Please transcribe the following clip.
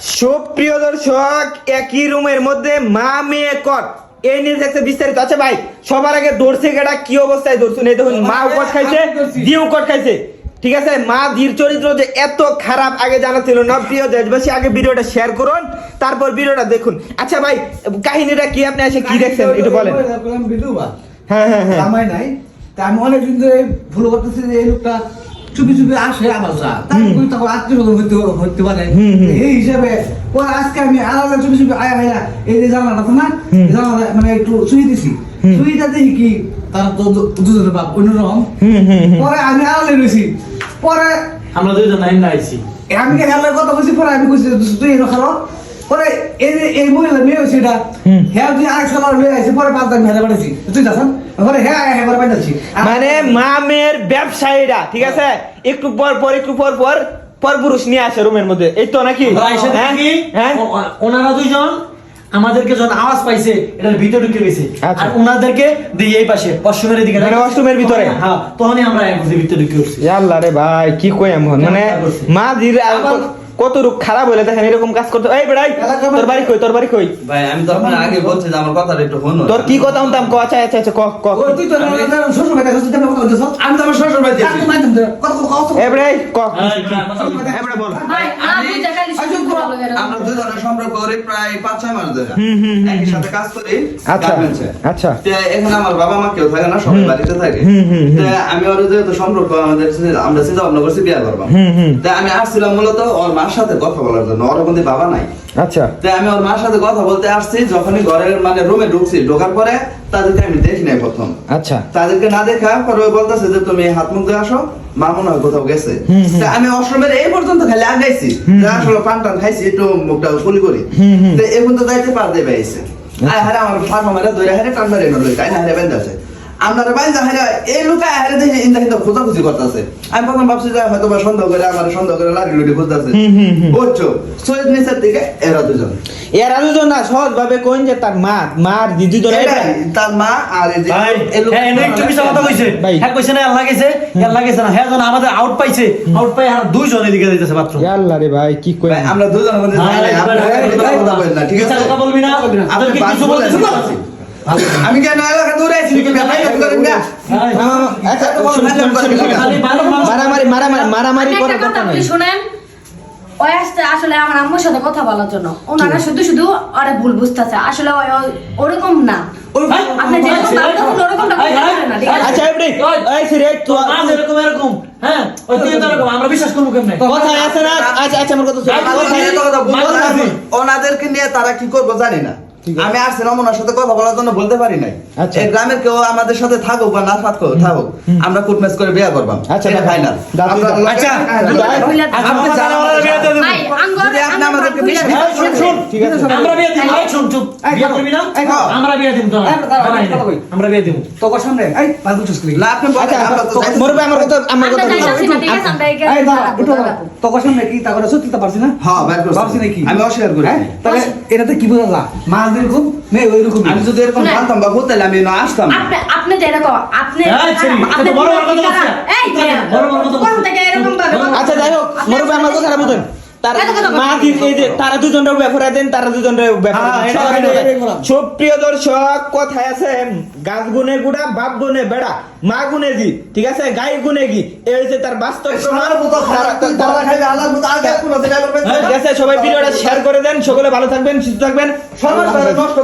সুপ্রিয় দর্শক, একই রুমের মধ্যে মা মেয়ে কট এই নিয়ে দেখতে বিস্তারিত। আচ্ছা ভাই, সবার আগে দৌড়ছে গেটা কি অবস্থায় দৌড়ছুন? এই দেখুন, মা কট খাইছে, দিও কট খাইছে। ঠিক আছে, মা ধীর চরিত্র যে এত খারাপ আগে জানা ছিল না। প্রিয় দেশবাসী, আগে ভিডিওটা শেয়ার করুন, তারপর ভিডিওটা দেখুন। আচ্ছা ভাই, কাহিনীটা কি, আপনি এসে কি দেখছেন একটু বলেন। হ্যাঁ হ্যাঁ হ্যাঁ, আমার নাই তা আমি অনেকদিন ধরে ফলো করতেছি যে এই লোকটা চুপি চুপি আসে আমার যা তারপর তখন আত্মীয় হতে পারে এই হিসাবে পরে আজকে আমি আলাদা চুপি চুপি আয়া ভাইয়া এই যে জানালাটা তো না জানালা মানে একটু শুয়ে দিছি শুয়েটা দেখি কি তার তো দুজনের বাপ অন্যরকম। পরে আমি আলাদা রয়েছি, পরে আমরা দুইজন না আইছি আমি খেলার কথা বলছি, পরে আমি কইছি তুই এনো খেলো। পরে এই যে এই মহিলা মেয়ে হয়েছে এটা হ্যাঁ তুই আরেক খেলার মেয়ে আছে, পরে 5 দিন ভেজা পাঠাইছি তুই যাচ্ছেন পরে হ্যাঁ হ্যাঁ পরে পাঠাচ্ছি মানে মা মেয়ের ব্যবসায়ীরা ঠিক আছে, একটু পর পর একটু পর পর পর পুরুষ নিয়ে আসে রুমের মধ্যে, এই তো নাকি? হ্যাঁ, ওনারা দুইজন আমাদেরকে যখন আওয়াজ পাইছে এটার ভিতরে ঢুকে গেছে, আচ্ছা। আর ওনাদেরকে দিয়ে এই পাশে ওয়াশরুমের দিকে মানে ওয়াশরুমের ভিতরে? হ্যাঁ, তখনই আমরা এক ভিতরে ঢুকে উঠছি। আল্লাহ রে ভাই, কি কই এমন মানে মা ধীরে কত রূপ খারাপ হলে দেখেন এরকম কাজ করতে। এই বেড়াই, তোর বাড়ি কই? তোর বাড়ি কই? ভাই আমি তো আপনার আগে বলছি যে আমার কথাটা একটু শুনুন। তোর কি কথা শুনতাম? ক আচ্ছা আচ্ছা আচ্ছা, ক ক। ওই তুই তো শ্বশুর বাড়ি আছিস, তুই কথা বলছিস আমি তো আমার শ্বশুর বাড়ি তুই মাইতাম কত কথা এই বেড়াই ক। এই বেড়া বল। ভাই আমি দেখালি শুরু করব আমরা দুজনের সম্পর্ক করি প্রায় 5-6 মাস ধরে। একই সাথে কাজ করি আচ্ছা গার্মেন্টসে। আচ্ছা, তো এখানে আমার বাবা মা কেউ থাকে না, সবাই বাড়িতে থাকে। তো আমি ওর যেহেতু সম্পর্ক আমাদের আমরা চিন্তা ভাবনা করছি বিয়ে করবো। তো আমি আসছিলাম মূলত ওর মার সাথে কথা বলার জন্য, ওর মধ্যে বাবা নাই। আচ্ছা তো আমি ওর মার সাথে কথা বলতে আসছি, যখনই ঘরের মানে রুমে ঢুকছি, ঢোকার পরে তাদেরকে আমি দেখি নাই প্রথম। আচ্ছা তাদেরকে না দেখা পরে ওই বলতেছে যে তুমি হাত মুখ ধুয়ে আসো, মা মনে হয় কোথাও গেছে। তা আমি অশ্রমের এই পর্যন্ত খালি আগাইছি, যে আসলে পান টান খাইছি, একটু মুখটা কুলি করি। তো এই পর্যন্ত যাইতে পার দেবে আইছে। আয় হারে আমার ফার্ম মেরে ধরে হারে টান মেরে নলই কাই না হারে বেঁধে আছে। আমরা বাইন্দা হারে এই লুকায় হারে দেখে ইন্দা কিন্তু খোঁজাখুঁজি করতেছে। আমি প্রথম ভাবছি যে হয়তো বা সন্দেহ করে আমার সন্দেহ করে লাড়ি লুড়ি খুঁজতেছে। বুঝছো, সৈয়দ নিসার দিকে এরা দুজন। এর আলু না সহজ ভাবে কোন যে তার মা মার দিদি ধরে এটাই, তার মা আর এই যে ভাই এই লোক- হ্যাঁ এনে একটু মিছা কথা কইছে ভাই। হ্যাঁ কইছে না আল্লাহ গেছে আল্লাহ গেছে না হ্যাঁ যখন আমাদের আউট পাইছে আউট পাই আর দুইজন এদিকে যাইতেছে মাত্র। আল্লাহ রে ভাই, কি কই ভাই, আমরা দুজনের মধ্যে ভাই, যাই নাই, ভাই, আপনারা ভাই, মিথ্যা ভাই, কথা বলেন না, ঠিক মিথ্যা আছে? কথা বলবি না আমাদেরকে আপনি কিছু বলতে বাস বলেন। আমি কেন এলাকা দূরে আছি, তুমি ব্যাপার করেন না। আচ্ছা এত বড় নাটক করেন না। খালি মারামারি মারামারি মারামারি একটা করার কথা কথা নাই। বলি শুনেন, ওই আসতে আসলে আমার আম্মুর সাথে কথা বলার জন্য, ওনারা শুধু শুধু ওরা ভুল বুঝতেছে, আসলে ওরকম না। আপনি যেরকম ভাবতেছেন ওরকমটা করতে পারেন না, ঠিক আছে? আচ্ছা এবারে এই সিরে তো এরকম এরকম হ্যাঁ ওই তুই তো এরকম আমরা বিশ্বাস করবো কেমনে? কথা আছে না? আচ্ছা আচ্ছা, আমার কথা শোনো। এত কথা বলবো না, ওনাদেরকে নিয়ে তারা কি করবো জানি না। আমি আসছিলাম ওনার সাথে কথা বলার জন্য, বলতে পারি নাই। আচ্ছা। এই গ্রামের কেউ আমাদের সাথে থাকুক বা না থাকুক, আমরা কোর্ট ম্যাচ করে বিয়ে করবাম। আচ্ছা, এটা ফাইনাল। আচ্ছা, আপনি তাহলে ওরা বিয়ে দিয়ে দেবো। ভাই, যদি আপনি আমাদেরকে বিশ্বাস এই, শোন, শোন, ঠিক আছে। আমরা বিয়ে দিব এই শোন চুপ বিয়ে করবি না আমরা বিয়ে দিব তোরা আমরা বিয়ে দিব তোর সামনে এই পাঁচ বুঝছিস কি না, আপনি বলেন, আচ্ছা আমরা তো যাইতেছি। মোর ভাই আমার কথা আমরা যাইতাছি না, ঠিক আছে? আমরা এই এখানে দাঁড়া একটু তোর সামনে কি তারপরে সত্যি তো পারছি না হ্যাঁ, বের করছি। ভাবছি নাকি আমি অস্বীকার করি। হ্যাঁ তাহলে এটাতে কি বোঝা যায় মা যেরকম মেয়ে ওইরকম আমি যদি এরকম না। জানতাম বা বলতাম আমি না আসতাম না। আপনি যেরকম আপনি এই, ছেলে, আপনি এত বড় বড় কথা বলছিস। এই বড় বড় কথা কোন থেকে এরকম ভাবে আচ্ছা যাই হোক, মোর ভাই আমার কথাটা বুঝুন। তার মা দিদি এই যে তারা দুজনের ব্যাপারে দেন, তারা দুজনের ব্যাপারে হ্যাঁ, দেন। এটা সবাই এটা দেন। সুপ্রিয় দর্শক, কথায় আছে গাছ গুনে গুড়া, বাপ গুনে বেড়া, মা গুনে জি, ঠিক আছে? গাই গুনে গি, এই হচ্ছে তার বাস্তব প্রমাণ। ঠিক আছে, সবাই ভিডিওটা শেয়ার করে দেন। সকলে ভালো থাকবেন, সুস্থ থাকবেন। সবার নষ্ট